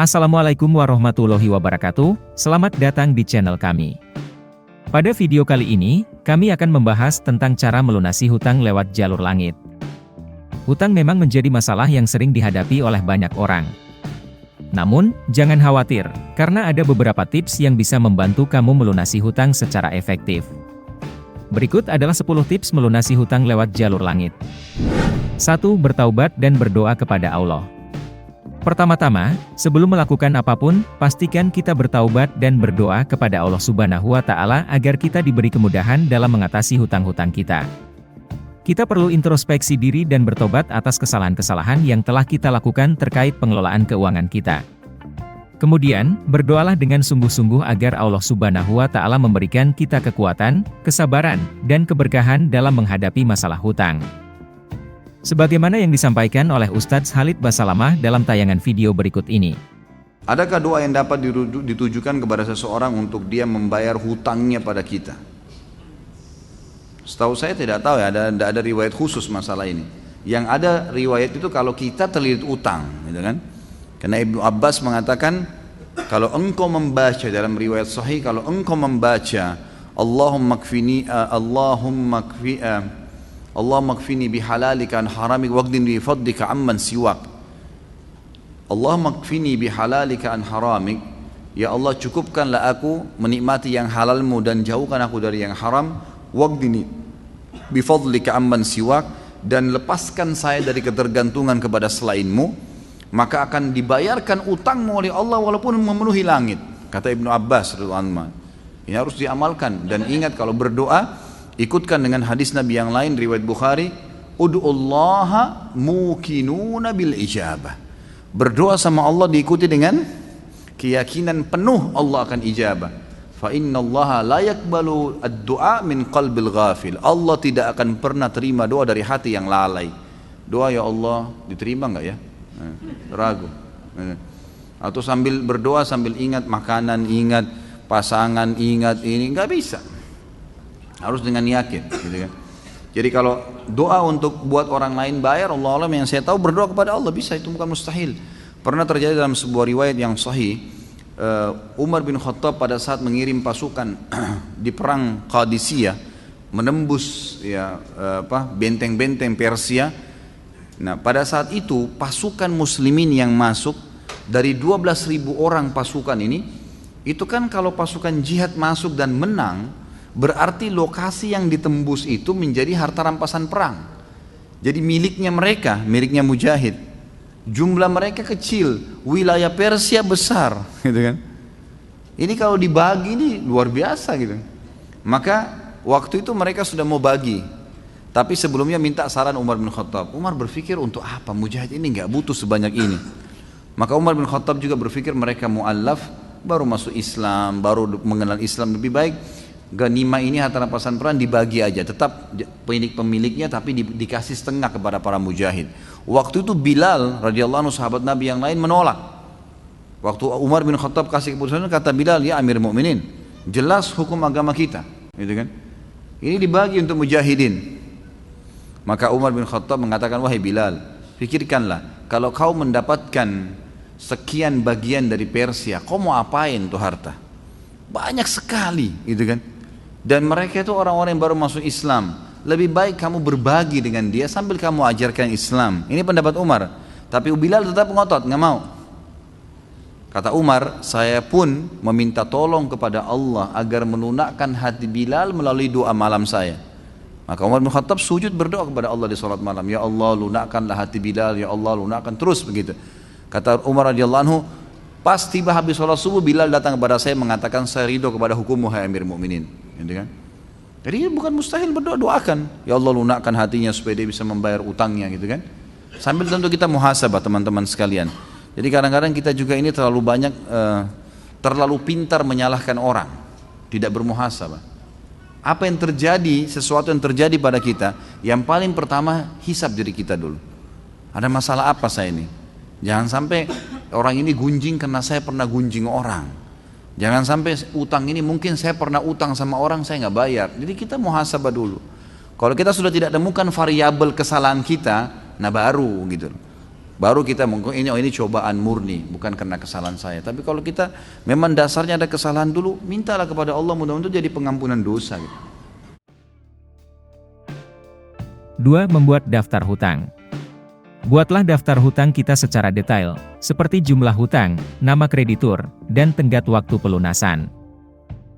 Assalamualaikum warahmatullahi wabarakatuh, selamat datang di channel kami. Pada video kali ini, kami akan membahas tentang cara melunasi hutang lewat jalur langit. Hutang memang menjadi masalah yang sering dihadapi oleh banyak orang. Namun, jangan khawatir, karena ada beberapa tips yang bisa membantu kamu melunasi hutang secara efektif. Berikut adalah 10 tips melunasi hutang lewat jalur langit. 1. Bertaubat dan berdoa kepada Allah. Pertama-tama, sebelum melakukan apapun, pastikan kita bertaubat dan berdoa kepada Allah Subhanahu wa Ta'ala agar kita diberi kemudahan dalam mengatasi hutang-hutang kita. Kita perlu introspeksi diri dan bertobat atas kesalahan-kesalahan yang telah kita lakukan terkait pengelolaan keuangan kita. Kemudian, berdoalah dengan sungguh-sungguh agar Allah Subhanahu wa Ta'ala memberikan kita kekuatan, kesabaran, dan keberkahan dalam menghadapi masalah hutang. Sebagaimana yang disampaikan oleh Ustadz Khalid Basalamah dalam tayangan video berikut ini. Adakah doa yang dapat ditujukan kepada seseorang untuk dia membayar hutangnya pada kita? Setahu saya tidak tahu ya, ada riwayat khusus masalah ini. Yang ada riwayat itu kalau kita terlilit utang, gitu kan? Karena Ibnu Abbas mengatakan, kalau engkau membaca dalam riwayat sahih, kalau engkau membaca Allahumma kfini bihalalika an haramik waqdin bi fadlika amman siwak. Allahumma kfini bihalalika an haramik. Ya Allah, cukupkanlah aku menikmati yang halalmu dan jauhkan aku dari yang haram. Waqdini bi fadlika amman siwak, dan lepaskan saya dari ketergantungan kepada selainmu, maka akan dibayarkan utangmu oleh Allah walaupun memenuhi langit. Kata Ibnu Abbas radhiyallahu anhu. Ini harus diamalkan, dan ingat kalau berdoa ikutkan dengan hadis Nabi yang lain riwayat Bukhari, ud'ullaha mukinuna bil ijabah. Berdoa sama Allah diikuti dengan keyakinan penuh Allah akan ijabah. Fa innallaha la yaqbalu ad-du'a min qalbil ghafil. Allah tidak akan pernah terima doa dari hati yang lalai. Doa ya Allah diterima enggak ya? Ragu. Atau sambil berdoa sambil ingat makanan, ingat pasangan, ingat ini, enggak bisa. Harus dengan yakin, gitu kan. Jadi kalau doa untuk buat orang lain bayar, Allah alam, yang saya tahu berdoa kepada Allah bisa, itu bukan mustahil. Pernah terjadi dalam sebuah riwayat yang sahih, Umar bin Khattab pada saat mengirim pasukan di perang Qadisiyah, menembus benteng-benteng Persia. Nah, pada saat itu pasukan muslimin yang masuk dari 12.000 orang pasukan ini, itu kan kalau pasukan jihad masuk dan menang, berarti lokasi yang ditembus itu menjadi harta rampasan perang. Jadi miliknya mereka, miliknya mujahid. Jumlah mereka kecil, wilayah Persia besar, gitu kan. Ini kalau dibagi ini luar biasa gitu. Maka waktu itu mereka sudah mau bagi, tapi sebelumnya minta saran Umar bin Khattab. Umar berpikir, untuk apa mujahid ini nggak butuh sebanyak ini. Maka Umar bin Khattab juga berpikir mereka mu'allaf, baru masuk Islam, baru mengenal Islam, lebih baik ganimah ini harta rampasan perang dibagi aja, tetap pemiliknya tapi dikasih setengah kepada para mujahid. Waktu itu Bilal radhiyallahu anhu, sahabat Nabi yang lain, menolak. Waktu Umar bin Khattab kasih keputusan, kata Bilal, ya Amir Mu'minin, jelas hukum agama kita, gitu kan. Ini dibagi untuk mujahidin. Maka Umar bin Khattab mengatakan, wahai Bilal, pikirkanlah, kalau kau mendapatkan sekian bagian dari Persia, kau mau apain tuh harta? Banyak sekali, gitu kan. Dan mereka itu orang-orang yang baru masuk Islam. Lebih baik kamu berbagi dengan dia sambil kamu ajarkan Islam. Ini pendapat Umar. Tapi Bilal tetap ngotot, nggak mau. Kata Umar, saya pun meminta tolong kepada Allah agar melunakkan hati Bilal melalui doa malam saya. Maka Umar bin Khattab sujud berdoa kepada Allah di salat malam. Ya Allah, lunakkanlah hati Bilal. Ya Allah, lunakkan, terus begitu. Kata Umar radhiyallahu anhu, pas tiba habis sholat subuh, Bilal datang kepada saya mengatakan, saya ridho kepada hukummu hai Amir Mu'minin, gitu kan. Jadi bukan mustahil berdoa, doakan ya Allah lunakkan hatinya supaya dia bisa membayar utangnya, gitu kan. Sambil tentu kita muhasabah teman-teman sekalian. Jadi kadang-kadang kita juga ini terlalu banyak terlalu pintar menyalahkan orang, tidak bermuhasabah. Apa yang terjadi, sesuatu yang terjadi pada kita, yang paling pertama hisab diri kita dulu. Ada masalah apa saya ini? Jangan sampai orang ini gunjing karena saya pernah gunjing orang. Jangan sampai utang ini mungkin saya pernah utang sama orang, saya nggak bayar. Jadi kita muhasabah dulu. Kalau kita sudah tidak temukan variabel kesalahan kita, nah baru gitu. Baru kita mengatakan ini cobaan murni, bukan karena kesalahan saya. Tapi kalau kita memang dasarnya ada kesalahan dulu, mintalah kepada Allah mudah-mudahan itu jadi pengampunan dosa. 2. Membuat daftar hutang. Buatlah daftar hutang kita secara detail, seperti jumlah hutang, nama kreditur, dan tenggat waktu pelunasan.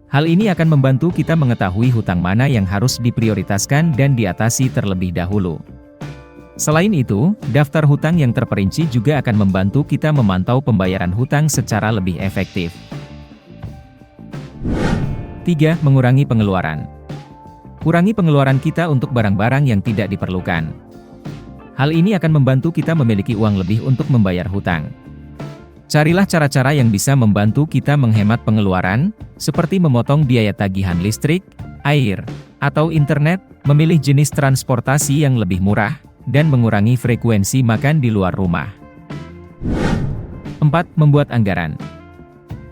Hal ini akan membantu kita mengetahui hutang mana yang harus diprioritaskan dan diatasi terlebih dahulu. Selain itu, daftar hutang yang terperinci juga akan membantu kita memantau pembayaran hutang secara lebih efektif. 3. Mengurangi pengeluaran. Kurangi pengeluaran kita untuk barang-barang yang tidak diperlukan. Hal ini akan membantu kita memiliki uang lebih untuk membayar hutang. Carilah cara-cara yang bisa membantu kita menghemat pengeluaran, seperti memotong biaya tagihan listrik, air, atau internet, memilih jenis transportasi yang lebih murah, dan mengurangi frekuensi makan di luar rumah. 4. Membuat anggaran.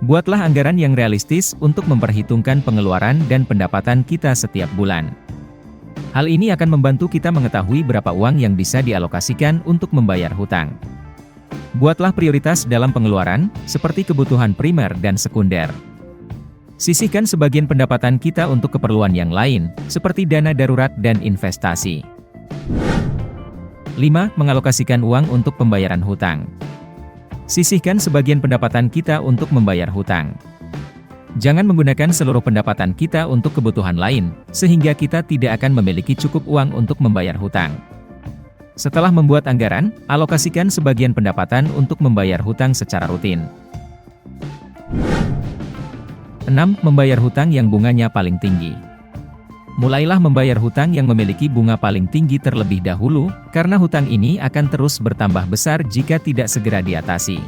Buatlah anggaran yang realistis untuk memperhitungkan pengeluaran dan pendapatan kita setiap bulan. Hal ini akan membantu kita mengetahui berapa uang yang bisa dialokasikan untuk membayar hutang. Buatlah prioritas dalam pengeluaran, seperti kebutuhan primer dan sekunder. Sisihkan sebagian pendapatan kita untuk keperluan yang lain, seperti dana darurat dan investasi. 5. Mengalokasikan uang untuk pembayaran hutang. Sisihkan sebagian pendapatan kita untuk membayar hutang. Jangan menggunakan seluruh pendapatan kita untuk kebutuhan lain, sehingga kita tidak akan memiliki cukup uang untuk membayar hutang. Setelah membuat anggaran, alokasikan sebagian pendapatan untuk membayar hutang secara rutin. 6. Membayar hutang yang bunganya paling tinggi. Mulailah membayar hutang yang memiliki bunga paling tinggi terlebih dahulu, karena hutang ini akan terus bertambah besar jika tidak segera diatasi.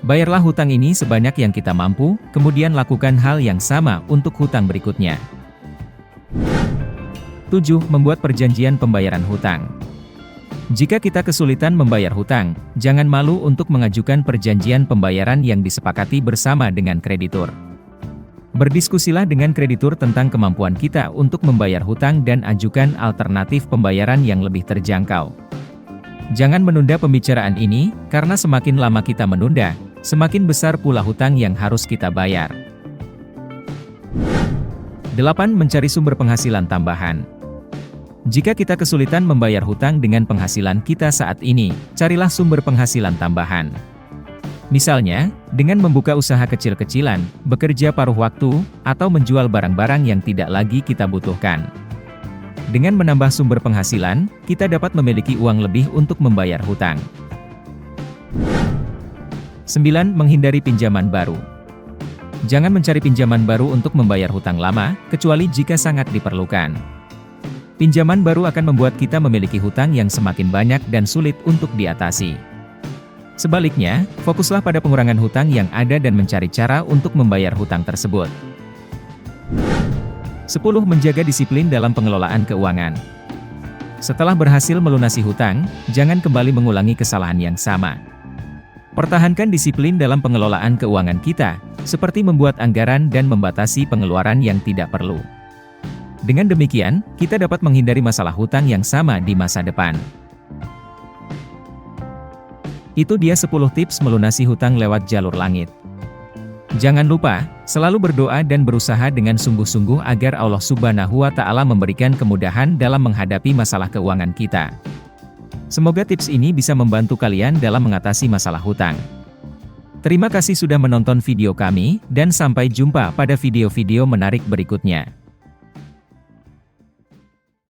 Bayarlah hutang ini sebanyak yang kita mampu, kemudian lakukan hal yang sama untuk hutang berikutnya. 7. Membuat perjanjian pembayaran hutang. Jika kita kesulitan membayar hutang, jangan malu untuk mengajukan perjanjian pembayaran yang disepakati bersama dengan kreditur. Berdiskusilah dengan kreditur tentang kemampuan kita untuk membayar hutang dan ajukan alternatif pembayaran yang lebih terjangkau. Jangan menunda pembicaraan ini, karena semakin lama kita menunda, semakin besar pula hutang yang harus kita bayar. 8. Mencari sumber penghasilan tambahan. Jika kita kesulitan membayar hutang dengan penghasilan kita saat ini, carilah sumber penghasilan tambahan. Misalnya, dengan membuka usaha kecil-kecilan, bekerja paruh waktu, atau menjual barang-barang yang tidak lagi kita butuhkan. Dengan menambah sumber penghasilan, kita dapat memiliki uang lebih untuk membayar hutang. 9. Menghindari pinjaman baru. Jangan mencari pinjaman baru untuk membayar hutang lama, kecuali jika sangat diperlukan. Pinjaman baru akan membuat kita memiliki hutang yang semakin banyak dan sulit untuk diatasi. Sebaliknya, fokuslah pada pengurangan hutang yang ada dan mencari cara untuk membayar hutang tersebut. 10. Menjaga disiplin dalam pengelolaan keuangan. Setelah berhasil melunasi hutang, jangan kembali mengulangi kesalahan yang sama. Pertahankan disiplin dalam pengelolaan keuangan kita, seperti membuat anggaran dan membatasi pengeluaran yang tidak perlu. Dengan demikian, kita dapat menghindari masalah hutang yang sama di masa depan. Itu dia 10 tips melunasi hutang lewat jalur langit. Jangan lupa, selalu berdoa dan berusaha dengan sungguh-sungguh agar Allah Subhanahu wa Ta'ala memberikan kemudahan dalam menghadapi masalah keuangan kita. Semoga tips ini bisa membantu kalian dalam mengatasi masalah hutang. Terima kasih sudah menonton video kami, dan sampai jumpa pada video-video menarik berikutnya.